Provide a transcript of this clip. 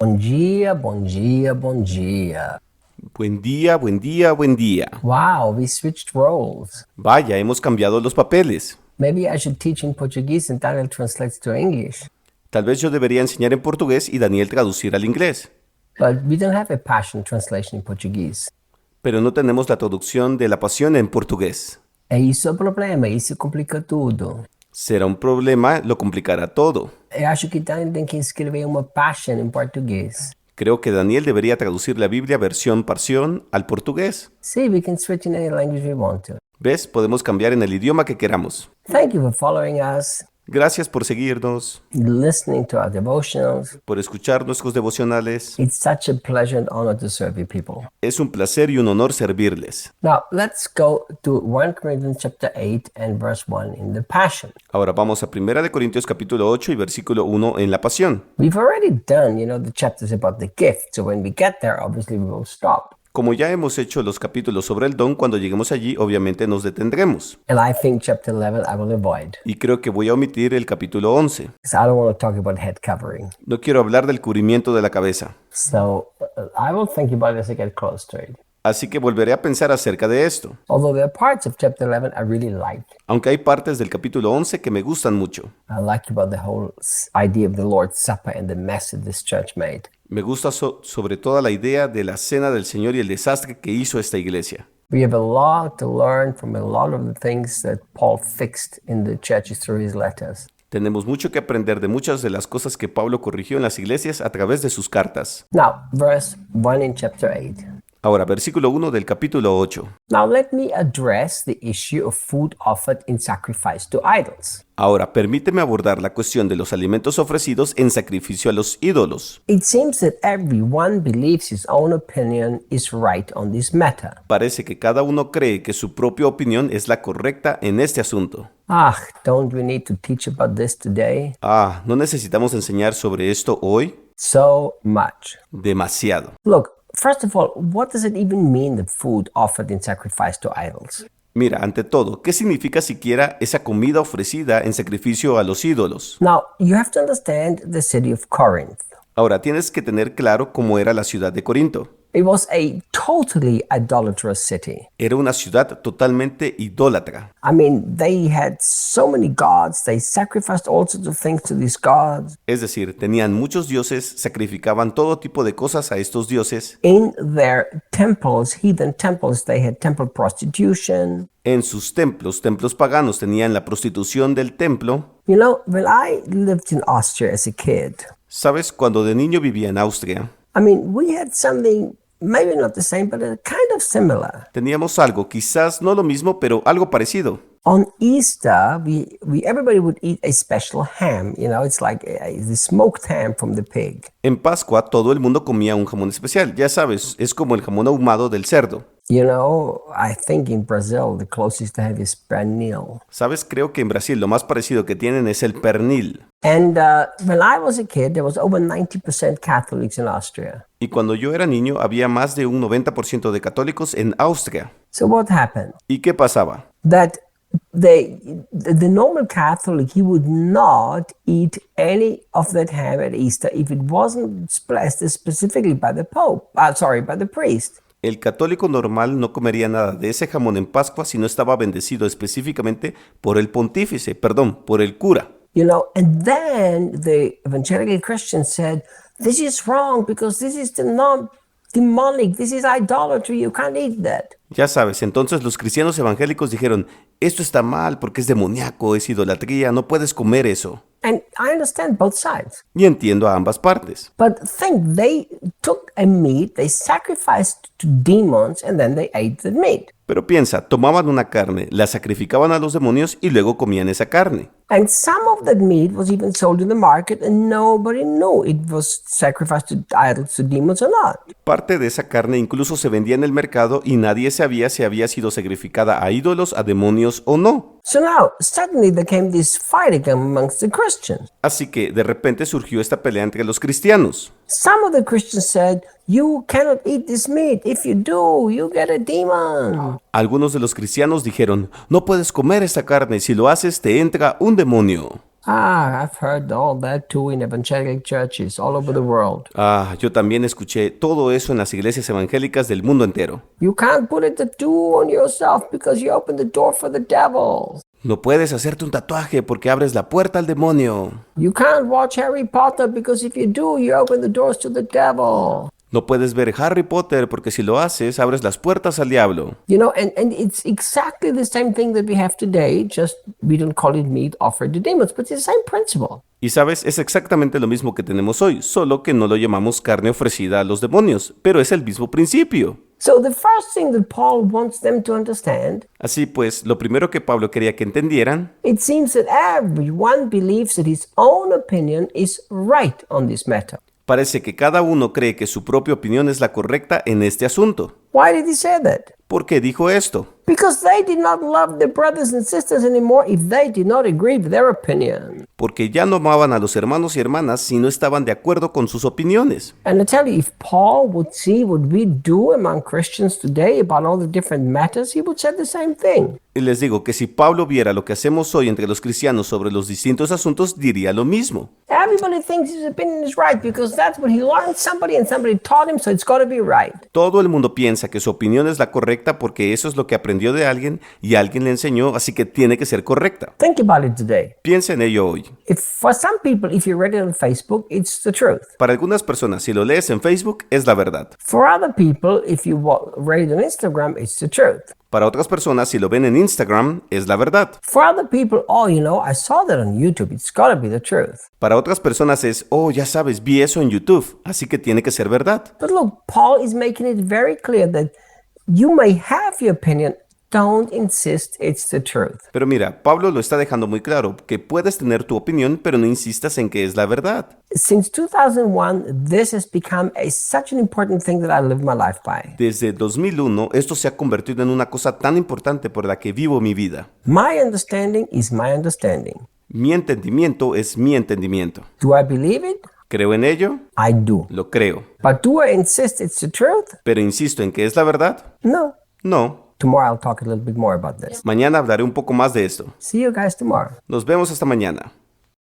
Bom dia, bom dia, bom dia. Buen día, buen día, buen día. Wow, we switched roles. Vaya, hemos cambiado los papeles. Maybe I should teach in Portuguese and Daniel translates to English. Tal vez yo debería enseñar en portugués y Daniel traducir al inglés. But we don't have a Passion translation in Portuguese. Pero no tenemos la traducción de la pasión en portugués. É isso o problema, isso complica tudo. Será un problema, lo complicará todo. Eu acho que Daniel tem que escrever uma Passion em português. Creo que Daniel debería traducir la Biblia versión parsión al portugués. See, we can switch in any language we want to. ¿Ves? Podemos cambiar en el idioma que queramos. Thank you for following us, Gracias por seguirnos, listening to our devotionals. por escuchar nuestros devocionales. It's such a pleasure and honor to serve you people. Es un placer y un honor servirles. Now, let's go to 1 Corinthians chapter 8 and verse 1 in the Passion. Ahora vamos a 1 Corintios capítulo 8 y versículo 1 en la pasión. We've already done, the chapters about the gift. So when we get there, obviously we will stop. Como ya hemos hecho los capítulos sobre el don, cuando lleguemos allí, obviamente nos detendremos. And I think chapter 11 I will avoid. Y creo que voy a omitir el capítulo 11. Because I don't want to talk about head covering. No quiero hablar del cubrimiento de la cabeza. So I will think about it as I get close to it. Así que volveré a pensar acerca de esto. Although there are parts of chapter 11 I really like. Aunque hay partes del capítulo 11 que me gustan mucho. I like about the whole idea of the Lord's Supper and the mess that this church made. Me gusta sobre toda la idea de la cena del Señor y el desastre que hizo esta iglesia. We have a lot to learn from a lot of the things that Paul fixed in the churches through his letters. Tenemos mucho que aprender de muchas de las cosas que Pablo corrigió en las iglesias a través de sus cartas. Now, verse 1 in chapter 8. Ahora, versículo 1 del capítulo 8. Now let me address the issue of food offered in sacrifice to idols. Ahora, permíteme abordar la cuestión de los alimentos ofrecidos en sacrificio a los ídolos. It seems that everyone believes his own opinion is right on this matter. Parece que cada uno cree que su propia opinión es la correcta en este asunto. Don't we need to teach about this today? ¿No necesitamos enseñar sobre esto hoy? So much. Demasiado. Look, first of all, what does it even mean, the food offered in sacrifice to idols? Mira, ante todo, ¿qué significa siquiera esa comida ofrecida en sacrificio a los ídolos? Now, you have to understand the city of Corinth. Ahora, tienes que tener claro cómo era la ciudad de Corinto. It was a totally idolatrous city. Era una ciudad totalmente idólatra. I mean, they had so many gods. They sacrificed all sorts of things to these gods. Es decir, tenían muchos dioses, sacrificaban todo tipo de cosas a estos dioses. In their temples, heathen temples, they had temple prostitution. En sus templos paganos, tenían la prostitución del templo. You know, when I lived in Austria as a kid, ¿Sabes? Cuando de niño vivía en Austria, I mean, we had something, maybe not the same, but kind of similar. teníamos algo, quizás no lo mismo, pero algo parecido. On Easter, everybody would eat a special ham. It's like the smoked ham from the pig. En Pascua todo el mundo comía un jamón especial, ya sabes, es como el jamón ahumado del cerdo. I think in Brazil, the closest they have is pernil. ¿Sabes? Creo que en Brasil lo más parecido que tienen es el pernil. And when I was a kid, there was over 90% Catholics in Austria. Y cuando yo era niño había más de un 90% de católicos en Austria. So what happened? ¿Y qué pasaba? That the normal Catholic, he would not eat any of that ham at Easter if it wasn't blessed specifically by the by the priest. El católico normal no comería nada de ese jamón en Pascua si no estaba bendecido específicamente por el pontífice, por el cura. And then the evangelical Christians said, this is wrong because this is demonic, this is idolatry, you can't eat that. Ya sabes, entonces los cristianos evangélicos dijeron, esto está mal porque es demoníaco, es idolatría, no puedes comer eso. And I understand both sides. Y entiendo a ambas partes. But think, they took a meat, they sacrificed to demons, and then they ate the meat. Pero piensa, tomaban una carne, la sacrificaban a los demonios y luego comían esa carne. And some of that meat was even sold in the market and nobody knew it was sacrificed to idols, to demons or not. Parte de esa carne incluso se vendía en el mercado y nadie sabía si había sido sacrificada a ídolos, a demonios o no. So now, suddenly there came this fight amongst the Christians. Así que de repente surgió esta pelea entre los cristianos. Some of the Christians said, you cannot eat this meat. If you do, you get a demon. Algunos de los cristianos dijeron, no puedes comer esta carne, si lo haces te entra un demonio. I've heard all that too in evangelical churches all over the world. Yo también escuché todo eso en las iglesias evangélicas del mundo entero. You can't put a tattoo on yourself because you open the door for the devil. No puedes hacerte un tatuaje porque abres la puerta al demonio. You can't watch Harry Potter because if you do, you open the doors to the devil. No puedes ver Harry Potter porque si lo haces, abres las puertas al diablo. You know, and it's exactly the same thing that we have today, just we don't call it meat offered to demons, but it's the same principle. Y sabes, es exactamente lo mismo que tenemos hoy, solo que no lo llamamos carne ofrecida a los demonios, pero es el mismo principio. So the first thing that Paul wants them to understand, Así pues, lo primero que Pablo quería que entendieran, it seems that everyone believes that his own opinion is right on this matter. parece que cada uno cree que su propia opinión es la correcta en este asunto. Why did he say that? ¿Por qué dijo esto? Because they did not love their brothers and sisters anymore if they did not agree with their opinion. Porque ya no amaban a los hermanos y hermanas si no estaban de acuerdo con sus opiniones. And I tell you, if Paul would see what we do among Christians today about all the different matters, he would say the same thing. Y les digo que si Pablo viera lo que hacemos hoy entre los cristianos sobre los distintos asuntos, diría lo mismo. Everybody thinks his opinion is right because that's what he learned somebody and somebody taught him, so it's got to be right. Todo el mundo piensa que su opinión es la correcta porque eso es lo que aprendió de alguien y alguien le enseñó, así que tiene que ser correcta. Think about it today. Piensa en ello hoy. For some people, if you read it on Facebook, it's the truth. Para algunas personas, si lo lees en Facebook, es la verdad. For other people, if you read it on Instagram, it's the truth. Para otras personas, si lo ven en Instagram, es la verdad. For other people, oh, you know, I saw that on YouTube. It's got to be the truth. Para otras personas es, oh, ya sabes, vi eso en YouTube, así que tiene que ser verdad. But look, Paul is making it very clear that you may have your opinion. Don't insist it's the truth. Pero mira, Pablo lo está dejando muy claro, que puedes tener tu opinión, pero no insistas en que es la verdad. Since 2001, this has become such an important thing that I live my life by. Desde 2001, esto se ha convertido en una cosa tan importante por la que vivo mi vida. My understanding is my understanding. Mi entendimiento es mi entendimiento. Do I believe it? ¿Creo en ello? I do. Lo creo. But do I insist it's the truth? ¿Pero insisto en que es la verdad? No. No. Tomorrow I'll talk a little bit more about this. Mañana hablaré un poco más de esto. See you guys tomorrow. Nos vemos hasta mañana.